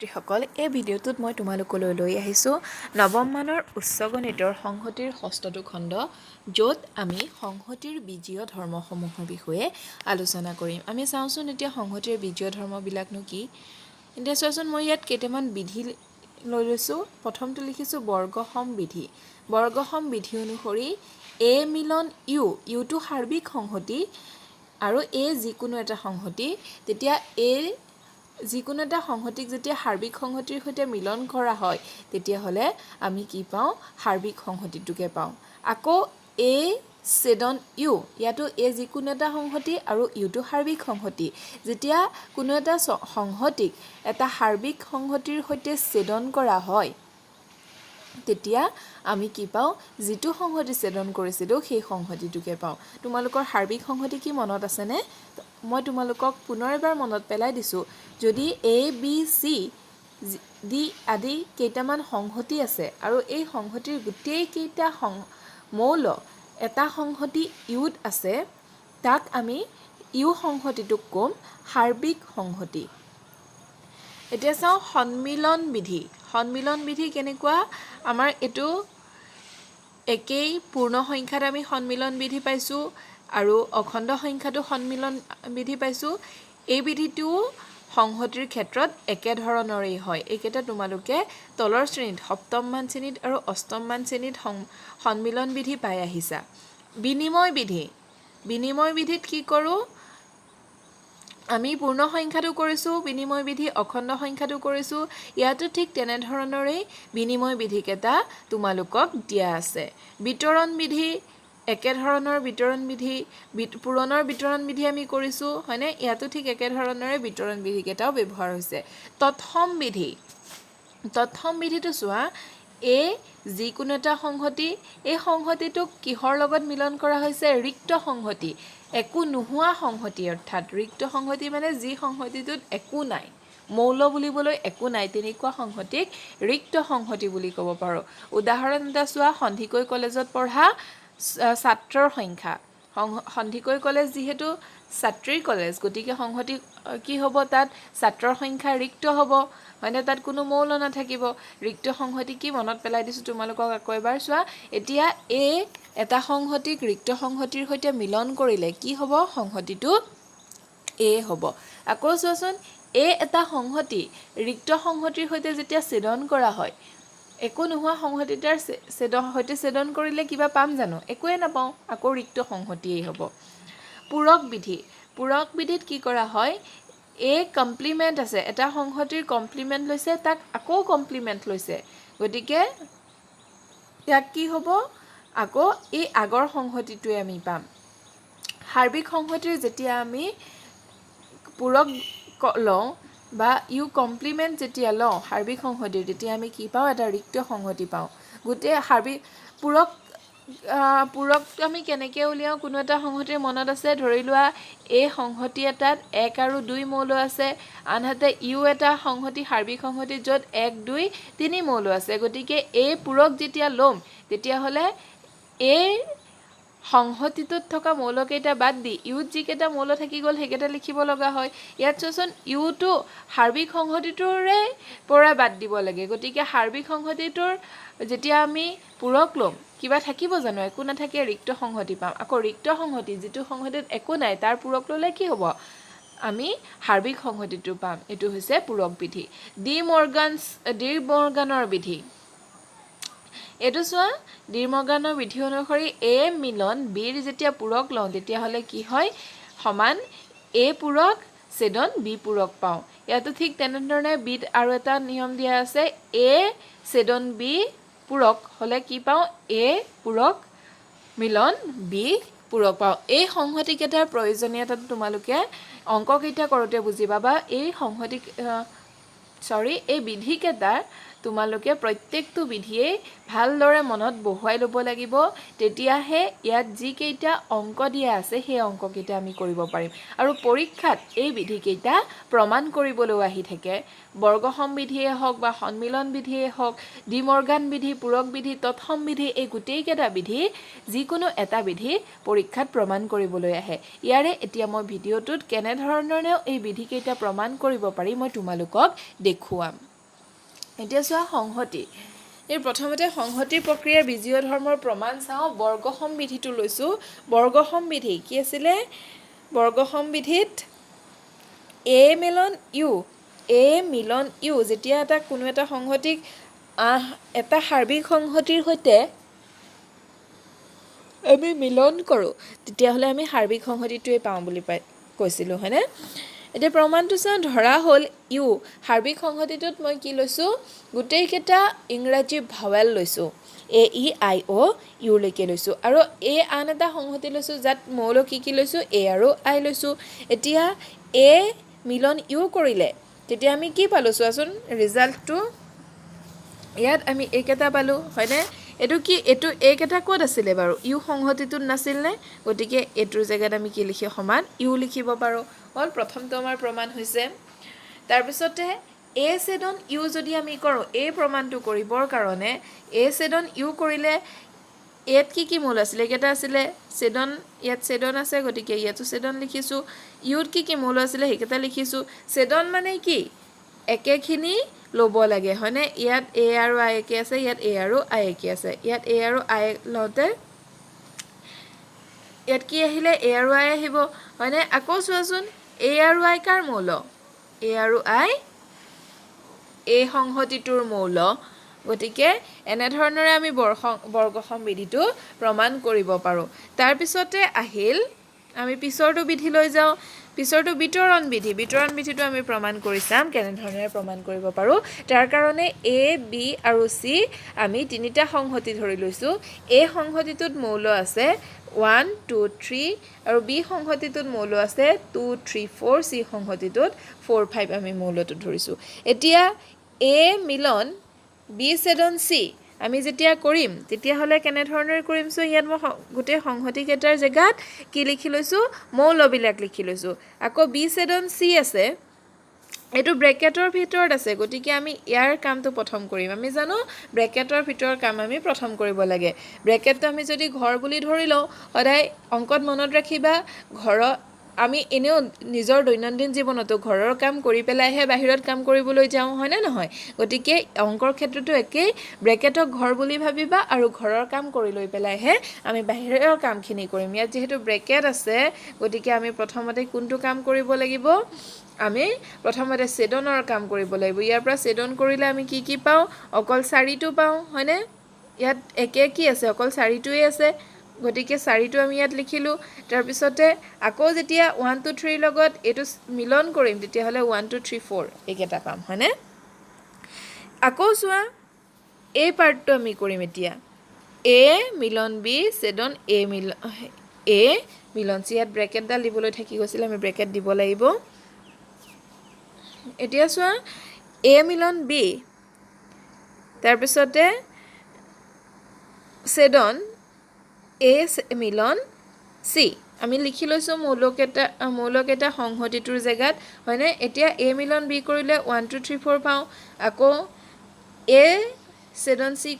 ছাত্ৰীসকল এই ভিডিঅ'টোত মই তোমালোকলৈ লৈ আহিছোঁ নৱম মানৰ উচ্চ গণিতৰ সংহতিৰ ষষ্ঠটো খণ্ড য'ত আমি সংহতিৰ বীজীয় ধৰ্মসমূহৰ বিষয়ে আলোচনা কৰিম আমি চাওঁচোন এতিয়া সংহতিৰ বীজীয় ধৰ্মবিলাকনো কি এতিয়া চোৱাচোন মই ইয়াত কেইটামান বিধি লৈ লৈছোঁ প্ৰথমটো লিখিছোঁ বৰ্গসম বিধি অনুসৰি এ মিলন ইউটো সাৰ্বিক সংহতি আৰু এ যিকোনো এটা সংহতি তেতিয়া এ যিকোনো এটা সংহতিক যেতিয়া সাৰ্বিক সংহতিৰ সৈতে মিলন কৰা হয় তেতিয়াহ'লে আমি কি পাওঁ সাৰ্বিক সংহতিটোকে পাওঁ আকৌ এ ছেদন ইউ ইয়াতো এ যিকোনো এটা সংহতি আৰু ইউটো সাৰ্বিক সংহতি যেতিয়া কোনো এটা সংহতিক এটা সাৰ্বিক সংহতিৰ সৈতে ছেদন কৰা হয় তেতিয়া আমি কি পাওঁ যিটো সংহতি ছেদন কৰিছিলোঁ সেই সংহতিটোকে পাওঁ তোমালোকৰ সাৰ্বিক সংহতি কি মনত আছেনে মই তোমালোকক পুনৰ এবাৰ মনত পেলাই দিছোঁ যদি এ বি চি ডি আদি কেইটামান সংহতি আছে আৰু এই সংহতিৰ গোটেইকেইটা মৌল এটা সংহতি ইউত আছে তাক আমি ইউ সংহতিটোক ক'ম সাৰ্বিক সংহতি এতিয়া চাওঁ সন্মিলন বিধি কেনেকুৱা আমাৰ এইটো একেই পূৰ্ণ সংখ্যাত আমি সন্মিলন বিধি পাইছোঁ আৰু অখণ্ড সংখ্যাটো সন্মিলন বিধি পাইছোঁ এই বিধিটো সংহতিৰ ক্ষেত্ৰত একেধৰণৰেই হয় এইকেইটা তোমালোকে তলৰ শ্ৰেণীত সপ্তমমান শ্ৰেণীত আৰু অষ্টমমান শ্ৰেণীত সন্মিলন বিধি পাই আহিছা বিনিময় বিধিত কি কৰোঁ আমি পূৰ্ণ সংখ্যাটো কৰিছোঁ বিনিময় বিধি অখণ্ড সংখ্যাটো কৰিছোঁ ইয়াতো ঠিক তেনেধৰণৰেই বিনিময় বিধিকেইটা তোমালোকক দিয়া আছে বিতৰণ বিধি একেধৰণৰ বিতৰণ বিধি পূৰণৰ বিতৰণ বিধি আমি কৰিছোঁ হয়নে ইয়াতো ঠিক একেধৰণৰে বিতৰণ বিধিকেইটাও ব্যৱহাৰ হৈছে তৎসম বিধিটো চোৱা এই যিকোনো এটা সংহতি এই সংহতিটোক কিহৰ লগত মিলন কৰা হৈছে ৰিক্ত সংহতি একো নোহোৱা সংহতি অৰ্থাৎ ৰিক্ত সংহতি মানে যি সংহতিটোত একো নাই মৌল বুলিবলৈ একো নাই তেনেকুৱা সংহতিক ৰিক্ত সংহতি বুলি ক'ব পাৰোঁ উদাহৰণ এটা চোৱা সন্ধিকৈ কলেজত পঢ়া ছাত্ৰৰ সংখ্যা সন্ধিকৈ কলেজ যিহেতু ছাত্ৰীৰ কলেজ গতিকে সংহতি কি হ'ব তাত ছাত্ৰৰ সংখ্যা ৰিক্ত হ'ব হয়নে তাত কোনো মৌল নাথাকিব ৰিক্ত সংহতি কি মনত পেলাই দিছোঁ তোমালোকক আকৌ এবাৰ চোৱা এতিয়া এটা সংহতিক ৰিক্ত সংহতিৰ সৈতে মিলন কৰিলে কি হ'ব সংহতিটো এ হ'ব আকৌ চোৱাচোন এটা সংহতি ৰিক্ত সংহতিৰ সৈতে যেতিয়া ছেদন কৰা হয় একো নোহোৱা সংহতিটাৰ সৈতে ছেদন কৰিলে কিবা পাম জানো একোৱে নাপাওঁ আকৌ ৰিক্ত সংহতিয়েই হ'ব পূৰক বিধিত কি কৰা হয় কমপ্লিমেণ্ট আছে এটা সংহতিৰ কমপ্লিমেণ্ট লৈছে তাক আকৌ কমপ্লিমেণ্ট লৈছে গতিকে ইয়াক কি হ'ব আকৌ এই আগৰ সংহতিটোৱে আমি পাম সাৰ্বিক সংহতিৰ যেতিয়া আমি পূৰক লওঁ বা ইউ কমপ্লিমেণ্ট যেতিয়া লওঁ সাৰ্বিক সংহতিৰ তেতিয়া আমি কি পাওঁ এটা ৰিক্ত সংহতি পাওঁ গোটেই পূৰক আমি কেনেকৈ উলিয়াওঁ কোনো এটা সংহতিৰ মনত আছে ধৰি লোৱা এই সংহতি এটাত 1 আৰু 2 মৌল আছে আনহাতে ইউ এটা সংহতি সাৰ্বিক সংহতি য'ত 1 2 3 মৌল আছে গতিকে এই পূৰক যেতিয়া ল'ম তেতিয়াহ'লে এই সংহতিটোত থকা মৌলকেইটা বাদ দি ইউত যিকেইটা মৌল থাকি গ'ল সেইকেইটা লিখিব লগা হয় ইয়াত চোৱাচোন ইউটো সাৰ্বিক সংহতিটোৰে পৰা বাদ দিব লাগে গতিকে সাৰ্বিক সংহতিটোৰ যেতিয়া আমি পূৰক ল'ম কিবা থাকিব জানো একো নাথাকে ৰিক্ত সংহতি পাম আকৌ ৰিক্ত সংহতি যিটো সংহতিত একো নাই তাৰ পূৰক ল'লে কি হ'ব আমি সাৰ্বিক সংহতিটো পাম এইটো হৈছে পূৰক বিধি ডি মৰ্গানৰ বিধি এইটো চোৱা ডি মৰ্গানৰ বিধি অনুসৰি এ মিলন বিৰ যেতিয়া পূৰক লওঁ তেতিয়াহ'লে কি হয় সমান এ পূৰক ছেদন বি পূৰক পাওঁ ইয়াতো ঠিক তেনেধৰণে বিত আৰু এটা নিয়ম দিয়া আছে এ ছেদন বি পূৰক হ'লে কি পাওঁ এ পূৰক মিলন বি পূৰক পাওঁ এই সংহতিকেইটাৰ প্ৰয়োজনীয়তাটো তোমালোকে অংককেইটা কৰোঁতে বুজি পাবা এই বিধিকেইটাৰ তোমালোকে প্ৰত্যেকটো বিধিয়েই ভালদৰে মনত বহুৱাই ল'ব লাগিব তেতিয়াহে ইয়াত যিকেইটা অংক দিয়া আছে সেই অংককেইটা আমি কৰিব পাৰিম আৰু পৰীক্ষাত এই বিধিকেইটা প্ৰমাণ কৰিবলৈও আহি থাকে বৰ্গসম বিধিয়ে হওক বা সন্মিলন বিধিয়ে হওক ডি মৰ্গান বিধি পূৰক বিধি তৎসম বিধি এই গোটেইকেইটা বিধি যিকোনো এটা বিধি পৰীক্ষাত প্ৰমাণ কৰিবলৈ আহে ইয়াৰে এতিয়া মই ভিডিঅ'টোত কেনেধৰণেও এই বিধিকেইটা প্ৰমাণ কৰিব পাৰি মই তোমালোকক দেখুৱাম এতিয়া চোৱা সংহতি এই প্ৰথমতে সংহতিৰ প্ৰক্ৰিয়াৰ বীজীয় ধৰ্মৰ প্ৰমাণ চাওঁ বৰ্গ সমবিধিটো লৈছোঁ বৰ্গ সমবিধি কি আছিলে বৰ্গ সমবিধিত এ মিলন ইউ যেতিয়া এটা কোনো এটা সংহতিক এটা সাৰ্বিক সংহতিৰ সৈতে আমি মিলন কৰোঁ তেতিয়াহ'লে আমি সাৰ্বিক সংহতিটোৱে পাওঁ বুলি কৈছিলোঁ হয়নে এতিয়া প্ৰমাণটো চাওঁ ধৰা হ'ল ইউ সাৰ্বিক সংহতিটোত মই কি লৈছোঁ গোটেইকেইটা ইংৰাজী ভাৱেল লৈছোঁ AEIO ইউলৈকে লৈছোঁ আৰু আন এটা সংহতি লৈছোঁ যাত মৌল কি লৈছোঁ এ আৰু আই লৈছোঁ এতিয়া এ মিলন ইউ কৰিলে তেতিয়া আমি কি পালোঁ চোৱাচোন ৰিজাল্টটো ইয়াত আমি এইকেইটা পালোঁ হয়নে এইটো এইকেইটা ক'ত আছিলে বাৰু ইউ সংহতিটোত নাছিলনে গতিকে এইটোৰ জেগাত আমি কি লিখি সমান ইউ লিখিব পাৰোঁ হ'ল প্ৰথমটো আমাৰ প্ৰমাণ হৈছে তাৰপিছতে এ ছেদন ইউ যদি আমি কৰোঁ এই প্ৰমাণটো কৰিবৰ কাৰণে এ ছেদন ইউ কৰিলে ইয়াত কি মূল আছিলে এইকেইটা আছিলে ছেদন ইয়াত ছেদন আছে গতিকে ইয়াতো ছেদন লিখিছোঁ ইউত কি মূল আছিলে সেইকেইটা লিখিছোঁ ছেদন মানে কি একেখিনি ল'ব লাগে হয়নে ইয়াত এ আৰু আই একে আছে ইয়াত এ আৰু আই একে আছে ইয়াত এ আৰু আই লওঁতে ইয়াত কি আহিলে এ আৰু আই আহিব হয়নে আকৌ চোৱাচোন এ আৰু আই কাৰ মৌল এ আৰু আই এই সংহতিটোৰ মৌল গতিকে এনেধৰণৰে আমি বৰ্গ সমবিধিটো প্ৰমাণ কৰিব পাৰোঁ তাৰপিছতে আহিল আমি পিছৰটো বিধি লৈ যাওঁ পিছৰটো বিতৰণ বিধিটো আমি প্ৰমাণ কৰি চাম কেনেধৰণে প্ৰমাণ কৰিব পাৰোঁ তাৰ কাৰণে এ বি আৰু চি আমি তিনিটা সংহতি ধৰি লৈছোঁ এ সংহতিটোত মৌল আছে 1 2 3 আৰু বি সংহতিটোত মৌল আছে 2 3 4 চি সংহতিটোত 4 5 আমি মৌলটো ধৰিছোঁ এতিয়া এ মিলন বি ছেদন চি আমি যেতিয়া কৰিম তেতিয়াহ'লে কেনেধৰণেৰে কৰিম চ' ইয়াত মই গোটেই সংহতিকেইটাৰ জেগাত কি লিখি লৈছোঁ মৌলবিলাক লিখি লৈছোঁ আকৌ বি ছেদন চি আছে এইটো ব্ৰেকেটৰ ভিতৰত আছে গতিকে আমি ইয়াৰ কামটো প্ৰথম কৰিম আমি জানো ব্ৰেকেটৰ ভিতৰৰ কাম আমি প্ৰথম কৰিব লাগে ব্ৰেকেটটো আমি যদি ঘৰ বুলি ধৰি লওঁ সদায় অংকত মনত ৰাখিবা ঘৰত আমি এনেও নিজৰ দৈনন্দিন জীৱনতো ঘৰৰ কাম কৰি পেলাইহে বাহিৰত কাম কৰিবলৈ যাওঁ হয়নে নহয় গতিকে অংকৰ ক্ষেত্ৰতো একেই ব্ৰেকেটক ঘৰ বুলি ভাবিবা আৰু ঘৰৰ কাম কৰি লৈ পেলাইহে আমি বাহিৰৰ কামখিনি কৰিম ইয়াত যিহেতু ব্ৰেকেট আছে গতিকে আমি প্ৰথমতে কোনটো কাম কৰিব লাগিব আমি প্ৰথমতে ছেদনৰ কাম কৰিব লাগিব ইয়াৰ পৰা ছেদন কৰিলে আমি কি পাওঁ অকল 4টো পাওঁ হয়নে ইয়াত একে কি আছে অকল 4টোৱে আছে গতিকে 4টো আমি ইয়াত লিখিলোঁ তাৰপিছতে আকৌ যেতিয়া 1 2 3 লগত এইটো মিলন কৰিম তেতিয়াহ'লে 1 2 3 4 এইকেইটা পাম হয়নে আকৌ চোৱা এই পাৰ্টটো আমি কৰিম এতিয়া এ মিলন বি ছেদন এ মিলন চি ইয়াত ব্ৰেকেটডাল দিবলৈ থাকি গৈছিলে আমি ব্ৰেকেট দিব লাগিব এতিয়া চোৱা এ মিলন বি তাৰপিছতে ছেদন এ মিলন চি আমি লিখি লৈছোঁ মৌলকেইটা সংহতিটোৰ জেগাত হয়নে এতিয়া এ মিলন বি কৰিলে 1 2 3 4 পাওঁ আকৌ এ ছেদন চি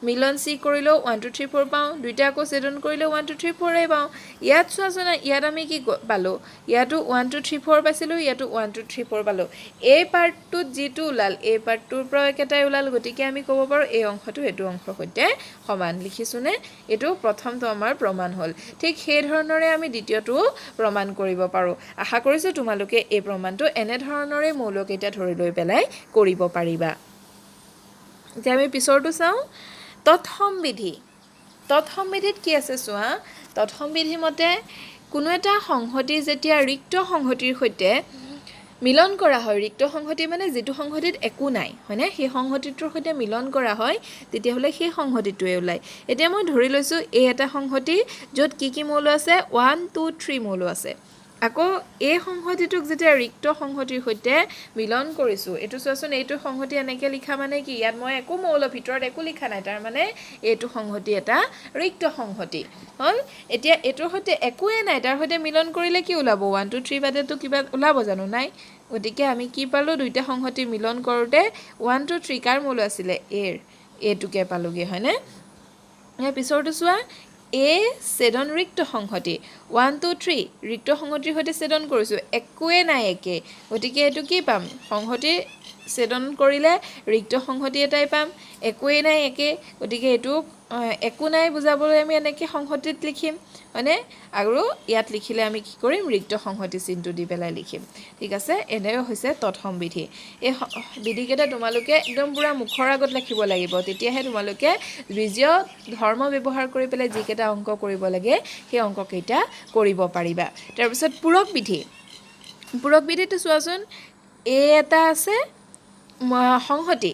মিলন চি কৰিলেও 1 2 3 4 পাওঁ দুইটা আকৌ ছেদন কৰিলেও 1 2 3 4 পাওঁ ইয়াত চোৱাচোন ইয়াত আমি কি পালোঁ ইয়াতো 1 2 3 4 পাইছিলোঁ ইয়াতো 1 2 3 4 পালোঁ এই পাৰ্টটোত যিটো ওলাল এই পাৰ্টটোৰ পৰা একেটাই ওলাল গতিকে আমি ক'ব পাৰোঁ এই অংশটো এইটো অংশৰ সৈতে সমান লিখিছোঁনে এইটো প্ৰথমটো আমাৰ প্ৰমাণ হ'ল ঠিক সেই ধৰণৰে আমি দ্বিতীয়টো প্ৰমাণ কৰিব পাৰোঁ আশা কৰিছোঁ তোমালোকে এই প্ৰমাণটো এনেধৰণৰে মৌলকেইটা ধৰি লৈ পেলাই কৰিব পাৰিবা এতিয়া আমি পিছৰটো চাওঁ তৎসমবিধিত কি আছে চোৱা তৎসমবিধি মতে কোনো এটা সংহতি যেতিয়া ৰিক্ত সংহতিৰ সৈতে মিলন কৰা হয় ৰিক্ত সংহতি মানে যিটো সংহতিত একো নাই হয়নে সেই সংহতিটোৰ সৈতে মিলন কৰা হয় তেতিয়াহ'লে সেই সংহতিটোৱে ওলায় এতিয়া মই ধৰি লৈছোঁ এই এটা সংহতি য'ত কি মৌল আছে 1 2 3 মৌল আছে আকৌ এই সংহতিটোক যেতিয়া ৰিক্ত সংহতিৰ সৈতে মিলন কৰিছোঁ এইটো চোৱাচোন এইটো সংহতি এনেকৈ লিখা মানে কি ইয়াত মই একো মৌলৰ ভিতৰত একো লিখা নাই তাৰ মানে এইটো সংহতি এটা ৰিক্ত সংহতি হ'ল এতিয়া এইটোৰ সৈতে একোৱে নাই তাৰ সৈতে মিলন কৰিলে কি ওলাব 1 2 3 বাদেতো কিবা ওলাব জানো নাই গতিকে আমি কি পালোঁ দুইটা সংহতি মিলন কৰোঁতে 1 2 3 কাৰ মৌল আছিলে এইটোকে পালোঁগৈ হয়নে ইয়াৰ পিছৰটো চোৱা এ ছেদন ৰিক্ত সংহতি 1 2 3 ৰিক্ত সংহতিৰ সৈতে ছেদন কৰিছোঁ একোৱে নাই একে গতিকে এইটো কি পাম সংহতি ছেদন কৰিলে ৰিক্ত সংহতি এটাই পাম একোৱেই নাই একে গতিকে এইটো একো নাই বুজাবলৈ আমি এনেকৈ সংহতিত লিখিম হয়নে আৰু ইয়াত লিখিলে আমি কি কৰিম ৰিক্ত সংহতি চিনটো দি পেলাই লিখিম ঠিক আছে এনে হৈছে তৎসম বিধি এই বিধিকেইটা তোমালোকে একদম পুৰা মুখৰ আগত লিখিব লাগিব তেতিয়াহে তোমালোকে বীজীয় ধৰ্ম ব্যৱহাৰ কৰি পেলাই যিকেইটা অংক কৰিব লাগে সেই অংককেইটা কৰিব পাৰিবা তাৰপিছত পূৰক বিধিটো চোৱাচোন এ এটা আছে সংহতি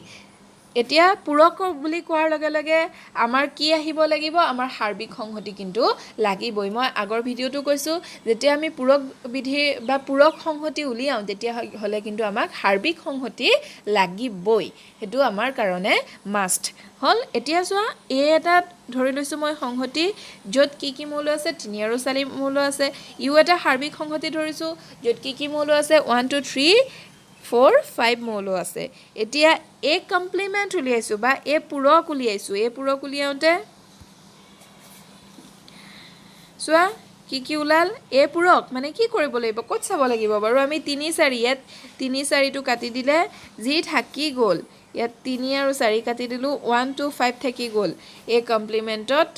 এতিয়া পূৰক বুলি কোৱাৰ লগে লগে আমাৰ কি আহিব লাগিব আমাৰ সাৰ্বিক সংহতি কিন্তু লাগিবই মই আগৰ ভিডিঅ'টো কৈছোঁ যেতিয়া আমি পূৰক বিধি বা পূৰক সংহতি উলিয়াওঁ তেতিয়াহ'লে কিন্তু আমাক সাৰ্বিক সংহতি লাগিবই সেইটো আমাৰ কাৰণে মাষ্ট হ'ল এতিয়া চোৱা এ এটাত ধৰি লৈছোঁ মই সংহতি য'ত কি মৌল আছে 3 আৰু 4 মৌল আছে ইউ এটা সাৰ্বিক সংহতি ধৰিছোঁ য'ত কি মৌল আছে 1 2 3 4 5 মৌল আছে এতিয়া এ কমপ্লিমেণ্ট উলিয়াইছোঁ বা এ পূৰক উলিয়াইছোঁ এ পূৰক উলিয়াওঁতে চোৱা কি ওলাল এ পূৰক মানে কি কৰিব লাগিব ক'ত চাব লাগিব বাৰু আমি 3 4 ইয়াত 3 4টো কাটি দিলে যি থাকি গ'ল ইয়াত 3 আৰু 4 কাটি দিলোঁ 1 2 5 থাকি গ'ল এ কমপ্লিমেণ্টত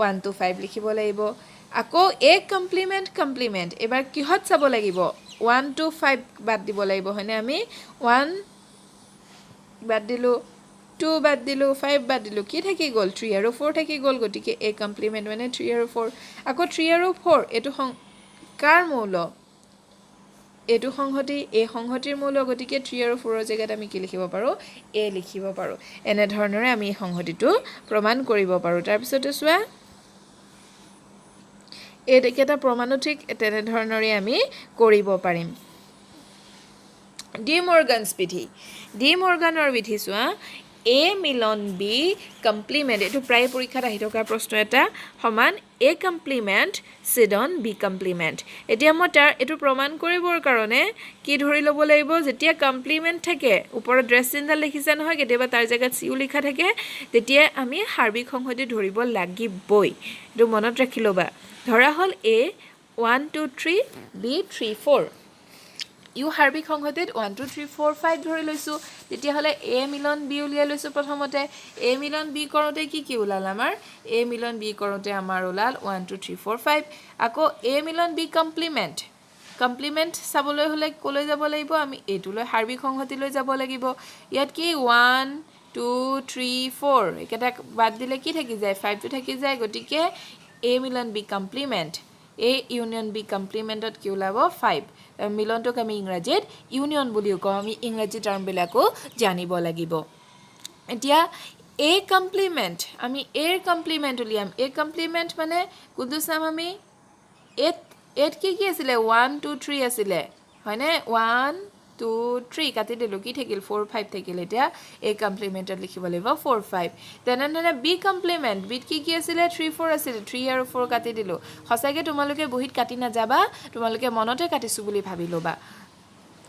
1 2 5 লিখিব লাগিব আকৌ এ কমপ্লিমেণ্ট এবাৰ কিহত চাব লাগিব 1 2 5 বাদ দিব লাগিব হয়নে আমি 1 বাদ দিলোঁ 2 বাদ দিলোঁ 5 বাদ দিলোঁ কি থাকি গ'ল 3 আৰু 4 থাকি গ'ল গতিকে এ কমপ্লিমেণ্ট মানে 3 আৰু 4 আকৌ 3 আৰু 4 এইটো কাৰ মৌল এইটো সংহতি এই সংহতিৰ মৌল গতিকে 3 আৰু 4ৰ জেগাত আমি কি লিখিব পাৰোঁ এ লিখিব পাৰোঁ এনেধৰণৰে আমি এই সংহতিটো প্ৰমাণ কৰিব পাৰোঁ তাৰপিছতে চোৱা এইকেইটা প্ৰমাণো ঠিক তেনেধৰণৰে আমি কৰিব পাৰিম ডি মৰ্গানৰ বিধি চোৱা এ মিলন বি কমপ্লিমেণ্ট এইটো প্ৰায় পৰীক্ষাত আহি থকা প্ৰশ্ন এটা সমান এ কমপ্লিমেণ্ট ছেদন বি কমপ্লিমেণ্ট এতিয়া মই তাৰ এইটো প্ৰমাণ কৰিবৰ কাৰণে কি ধৰি ল'ব লাগিব যেতিয়া কমপ্লিমেণ্ট থাকে ওপৰত ড্ৰেছ চিনডাল লিখিছে নহয় কেতিয়াবা তাৰ জেগাত চিও লিখা থাকে তেতিয়া আমি সাৰ্বিক সংহতি ধৰিব লাগিবই এইটো মনত ৰাখি ল'বা ধৰা হ'ল এ 1 2 3 বি 3 4 ইউ সাৰ্বিক সংহতিত 1 2 3 4 5 ধৰি লৈছোঁ তেতিয়াহ'লে এ মিলন বি উলিয়াই লৈছোঁ প্ৰথমতে এ মিলন বি কৰোঁতে কি ওলাল আমাৰ এ মিলন বি কৰোঁতে আমাৰ ওলাল 1 2 3 4 5 আকৌ এ মিলন বি কমপ্লিমেণ্ট চাবলৈ হ'লে ক'লৈ যাব লাগিব আমি এইটোলৈ সাৰ্বিক সংহতিলৈ যাব লাগিব ইয়াত কি 1 2 3 4 একেটা বাদ দিলে কি থাকি যায় 5টো থাকি যায় গতিকে এ মিলন B complement A union B কমপ্লিমেণ্টত কি ওলাব 5 মিলনটোক আমি ইংৰাজীত ইউনিয়ন বুলিও কওঁ আমি ইংৰাজী টাৰ্মবিলাকো জানিব লাগিব এতিয়া এ কমপ্লিমেণ্ট আমি এৰ কমপ্লিমেণ্ট উলিয়াম এ কমপ্লিমেণ্ট মানে কোনটো চাম আমি এত কি আছিলে 1 2 3 আছিলে হয়নে 1 2 3 কাটি দিলোঁ কি থাকিল 4 5 থাকিল এতিয়া এ কমপ্লিমেণ্টত লিখিব লাগিব 4 5 তেনেধৰণে বি কমপ্লিমেণ্ট বিত কি আছিলে 3 4 আছিলে 3 আৰু 4 কাটি দিলোঁ সঁচাকৈ তোমালোকে বহীত কাটি নাযাবা তোমালোকে মনতে কাটিছোঁ বুলি ভাবি ল'বা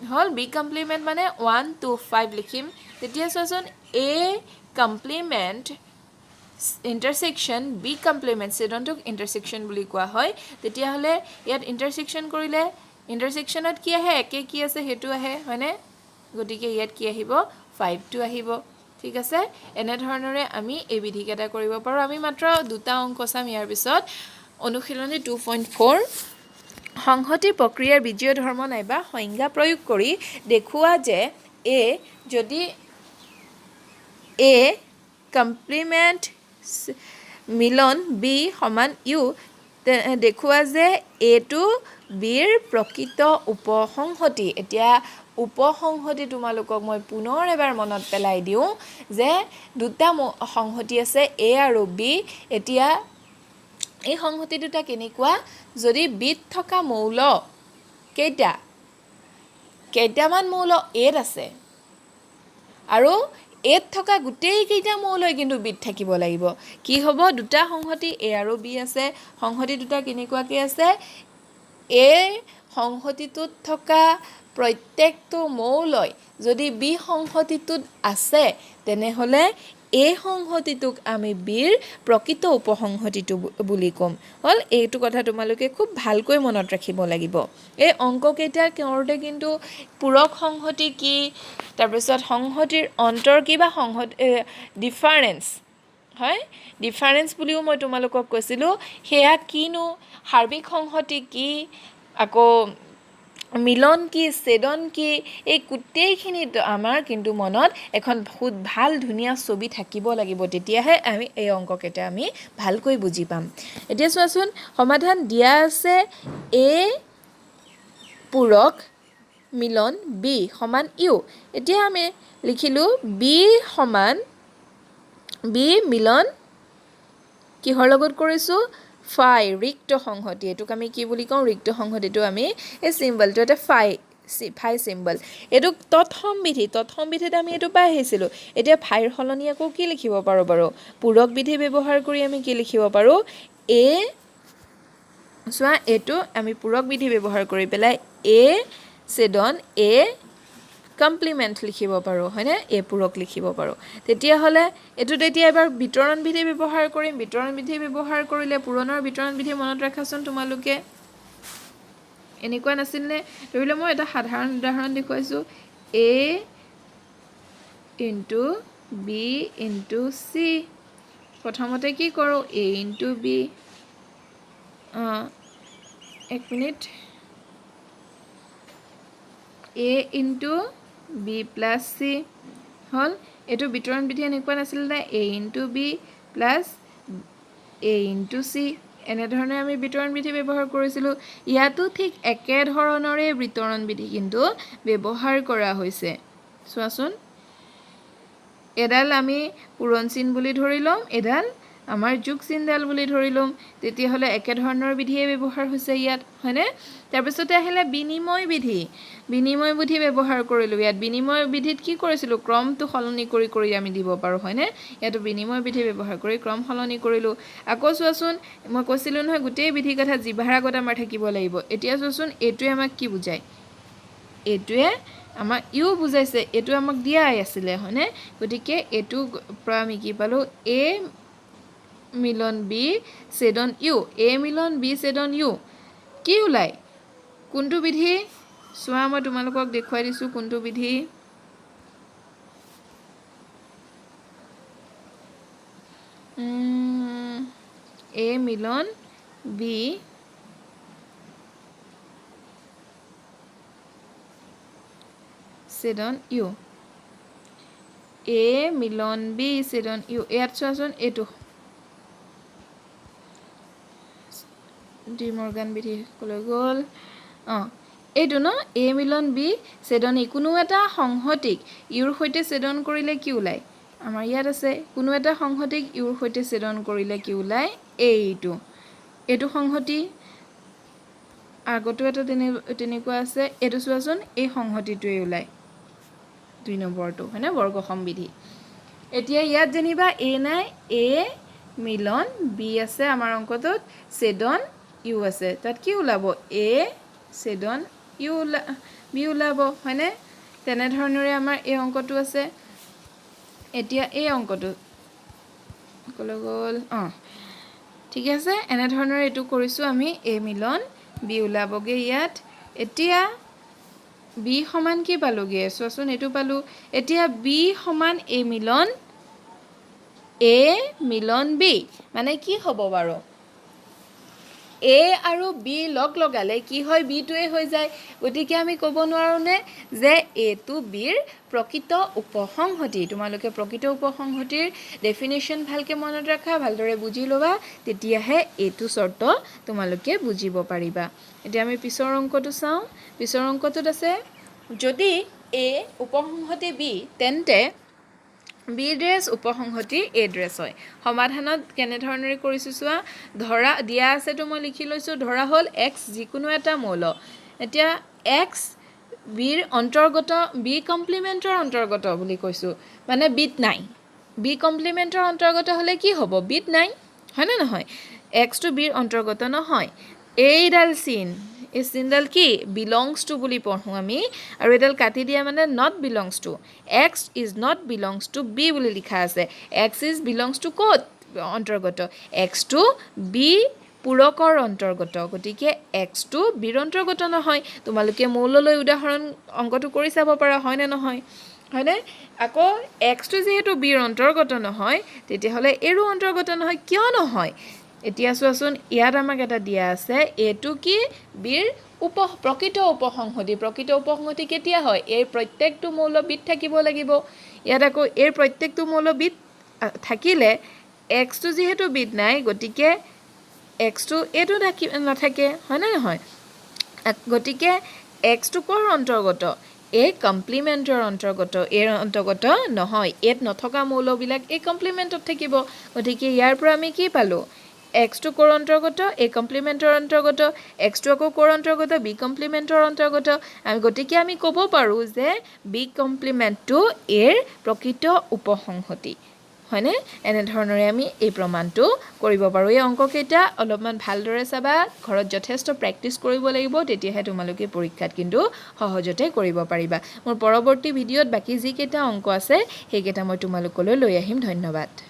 হ'ল বি কমপ্লিমেণ্ট মানে 1 2 5 লিখিম তেতিয়া চোৱাচোন A complement intersection B complement ছেদনটোক ইণ্টাৰছেকশ্যন বুলি কোৱা হয় তেতিয়াহ'লে ইয়াত ইণ্টাৰছেকশ্যন কৰিলে ইণ্টাৰছেকশ্যনত কি আহে একে কি আছে সেইটো আহে হয়নে গতিকে ইয়াত কি আহিব 5টো আহিব ঠিক আছে এনেধৰণৰে আমি এই বিধিকেইটা কৰিব পাৰোঁ আমি মাত্ৰ দুটা অংক চাম ইয়াৰ পিছত অনুশীলনী 2.4 সংহতি প্ৰক্ৰিয়াৰ বীজীয় ধৰ্ম নাইবা সংজ্ঞা প্ৰয়োগ কৰি দেখুওৱা যে এ যদি এ কমপ্লিমেণ্ট মিলন বি সমান ইউ দেখুওৱা যে এটো বিৰ প্ৰকৃত উপসংহতি এতিয়া উপসংহতি তোমালোকক মই পুনৰ এবাৰ মনত পেলাই দিওঁ যে দুটা সংহতি আছে এ আৰু বি এতিয়া এই সংহতি দুটা কেনেকুৱা যদি বিত থকা মৌল কেইটামান মৌল এত আছে আৰু এত থকা গোটেইকেইটা মৌলই কিন্তু বিত থাকিব লাগিব কি হ'ব দুটা সংহতি এ আৰু বি আছে সংহতি দুটা কেনেকুৱাকৈ আছে এ সংহতিটোত থকা প্ৰত্যেকটো মৌলই যদি বি সংহতিটোত আছে তেনেহ'লে এই সংহতিটোক আমি বিৰ প্ৰকৃত উপসংহতিটো বুলি ক'ম হ'ল এইটো কথা তোমালোকে খুব ভালকৈ মনত ৰাখিব লাগিব এই অংককেইটা কৰোঁতে কিন্তু পূৰক সংহতি কি তাৰপিছত সংহতিৰ অন্তৰ কি বা সংহতি ডিফাৰেঞ্চ হয় ডিফাৰেঞ্চ বুলিও মই তোমালোকক কৈছিলোঁ সেয়া কিনো সাৰ্বিক সংহতি কি আকৌ মিলন কি ছেদন কি এই গোটেইখিনি আমাৰ কিন্তু মনত এখন বহুত ভাল ধুনীয়া ছবি থাকিব লাগিব তেতিয়াহে আমি এই অংককেইটা আমি ভালকৈ বুজি পাম এতিয়া চোৱাচোন সমাধান দিয়া আছে এ পূৰক মিলন বি সমান ইউ এতিয়া আমি লিখিলোঁ বি সমান বি মিলন কিহৰ লগত কৰিছোঁ ফাই ৰিক্ত সংহতি এইটোক আমি কি বুলি কওঁ ৰিক্ত সংহতিটো আমি এই চিম্বলটো এটা ফাই চিম্বল এইটো তৎসম বিধিত আমি এইটো পাই আহিছিলোঁ এতিয়া ফাইৰ সলনি আকৌ কি লিখিব পাৰোঁ বাৰু পূৰক বিধি ব্যৱহাৰ কৰি আমি কি লিখিব পাৰোঁ এ চোৱা এইটো আমি পূৰক বিধি ব্যৱহাৰ কৰি পেলাই এ ছেদন এ কমপ্লিমেণ্ট লিখিব পাৰোঁ হয়নে এ পূৰক লিখিব পাৰোঁ তেতিয়াহ'লে এইটোত এতিয়া এবাৰ বিতৰণ বিধি ব্যৱহাৰ কৰিম বিতৰণ বিধি ব্যৱহাৰ কৰিলে পুৰণৰ বিতৰণ বিধি মনত ৰাখাচোন তোমালোকে এনেকুৱা নাছিলনে ধৰি লওক মই এটা সাধাৰণ উদাহৰণ দেখুৱাইছোঁ এ ইনটু বি ইনটু চি প্ৰথমতে কি কৰোঁ এ ইনটু বি এক মিনিট এ ইনটু বি প্লাছ চি হ'ল এইটো বিতৰণ বিধি এনেকুৱা নাছিল নে এ ইনটু বি প্লাছ এ ইনটু চি এনেধৰণে আমি বিতৰণ বিধি ব্যৱহাৰ কৰিছিলোঁ ইয়াতো ঠিক একেধৰণৰে বিতৰণ বিধি কিন্তু ব্যৱহাৰ কৰা হৈছে চোৱাচোন এডাল আমি পূৰণ চিন বুলি ধৰি ল'ম এডাল আমাৰ যোগ চিনডাল বুলি ধৰি ল'ম তেতিয়াহ'লে একেধৰণৰ বিধিয়ে ব্যৱহাৰ হৈছে ইয়াত হয়নে তাৰপিছতে আহিলে বিনিময় বিধি ব্যৱহাৰ কৰিলোঁ ইয়াত বিনিময় বিধিত কি কৰিছিলোঁ ক্ৰমটো সলনি কৰি আমি দিব পাৰোঁ হয়নে ইয়াতো বিনিময় বিধি ব্যৱহাৰ কৰি ক্ৰম সলনি কৰিলোঁ আকৌ চোৱাচোন মই কৈছিলোঁ নহয় গোটেই বিধি কথা জিভাৰ আগত আমাৰ থাকিব লাগিব এতিয়া চোৱাচোন এইটোৱে আমাক কি বুজায় এইটোৱে আমাক ইউ বুজাইছে এইটো আমাক দিয়াই আছিলে হয়নে গতিকে এইটো পৰা আমি কি পালোঁ এ মিলন বি ছেদন ইউ এ মিলন বি ছেদন ইউ কি ওলাই কোনটো বিধি চোৱা মই তোমালোকক দেখুৱাই দিছোঁ কোনটো বিধি এ মিলন বি ছেদন ইউ এ মিলন বি ছেদন ইউ ইয়াত চোৱাচোন এইটো ডি মৰ্গান বিধি ক'লৈ গ'ল এইটো ন এ মিলন বি ছেদন ই কোনো এটা সংহতিক ইউৰ সৈতে ছেদন কৰিলে কি ওলায় আমাৰ ইয়াত আছে কোনো এটা সংহতিক ইউৰ সৈতে ছেদন কৰিলে কি ওলায় এইটো সংহতি আগতো এটা তেনেকুৱা আছে এইটো চোৱাচোন এই সংহতিটোৱে ওলায় 2 নম্বৰটো হয়নে বৰ্গ সমবিধি এতিয়া ইয়াত যেনিবা এ নাই এ মিলন বি আছে আমাৰ অংকটোত ছেদন ইউ আছে তাত কি ওলাব এ ছেদন ইউ বি ওলাব হয়নে তেনেধৰণৰে আমাৰ এই অংকটো আছে এতিয়া এই অংকটো ক'লৈ গ'ল ঠিক আছে এনেধৰণৰে এইটো কৰিছোঁ আমি এ মিলন বি ওলাবগৈ ইয়াত এতিয়া বি সমান কি পালোঁগৈ চোৱাচোন এইটো পালোঁ এতিয়া বি সমান এ মিলন বি মানে কি হ'ব বাৰু এ আৰু বি লগালে কি হয় বিটোৱে হৈ যায় গতিকে আমি ক'ব নোৱাৰোঁনে যে এইটো বিৰ প্ৰকৃত উপসংহতি তোমালোকে প্ৰকৃত উপসংহতিৰ ডেফিনেশ্যন ভালকৈ মনত ৰাখা ভালদৰে বুজি ল'বা তেতিয়াহে এইটো চৰ্ত তোমালোকে বুজিব পাৰিবা এতিয়া আমি পিছৰ অংকটো চাওঁ পিছৰ অংকটোত আছে যদি এ উপসংহতি বি তেন্তে বি ড্ৰেছ উপসংহতি এ ড্ৰেছ হয় সমাধানত কেনেধৰণেৰে কৰিছোঁ চোৱা ধৰা দিয়া আছেতো মই লিখি লৈছোঁ ধৰা হ'ল এক্স যিকোনো এটা মৌল এতিয়া এক্স বিৰ অন্তৰ্গত বি কমপ্লিমেণ্টৰ অন্তৰ্গত বুলি কৈছোঁ মানে বিত নাই বি কমপ্লিমেণ্টৰ অন্তৰ্গত হ'লে কি হ'ব বিত নাই হয়নে নহয় এক্সটো বিৰ অন্তৰ্গত নহয় এইডাল চিন এই চিনডাল কি বিলংছ টু বুলি পঢ়োঁ আমি আৰু এডাল কাটি দিয়া মানে not belongs to x is not belongs to B বুলি লিখা আছে এক্স ইজ বিলংছ টু ক'ত অন্তৰ্গত এক্স টু বি পূৰকৰ অন্তৰ্গত গতিকে এক্স টু বিৰ অন্তৰ্গত নহয় তোমালোকে মৌললৈ উদাহৰণ অংকটো কৰি চাব পাৰা হয়নে নহয় হয়নে আকৌ এক্সটো যিহেতু বিৰ অন্তৰ্গত নহয় তেতিয়াহ'লে এৰো অন্তৰ্গত নহয় কিয় নহয় এতিয়া চোৱাচোন ইয়াত আমাক এটা দিয়া আছে এইটো কি বিৰ প্ৰকৃত উপসংহতি কেতিয়া হয় এই প্ৰত্যেকটো মৌলবিধ থাকিব লাগিব ইয়াত আকৌ এই প্ৰত্যেকটো মৌলবিধ থাকিলে এক্সটো যিহেতু বিধ নাই গতিকে এক্সটো এইটো নাথাকে হয়নে নহয় গতিকে এক্সটো ক'ৰ অন্তৰ্গত এই কমপ্লিমেণ্টৰ অন্তৰ্গত এৰ অন্তৰ্গত নহয় ইয়াত নথকা মৌলবিলাক এই কমপ্লিমেণ্টত থাকিব গতিকে ইয়াৰ পৰা আমি কি পালোঁ এক্সটো ক'ৰ অন্তৰ্গত এই কমপ্লিমেণ্টৰ অন্তৰ্গত এক্সটো আকৌ ক'ৰ অন্তৰ্গত বি কমপ্লিমেণ্টৰ অন্তৰ্গত গতিকে আমি ক'ব পাৰোঁ যে বি কমপ্লিমেণ্টটো এৰ প্ৰকৃত উপসংহতি হয়নে এনেধৰণৰে আমি এই প্ৰমাণটো কৰিব পাৰোঁ এই অংককেইটা অলপমান ভালদৰে চাবা ঘৰত যথেষ্ট প্ৰেক্টিছ কৰিব লাগিব তেতিয়াহে তোমালোকে পৰীক্ষাত কিন্তু সহজতে কৰিব পাৰিবা মোৰ পৰৱৰ্তী ভিডিঅ'ত বাকী যিকেইটা অংক আছে সেইকেইটা মই তোমালোকলৈ লৈ আহিম ধন্যবাদ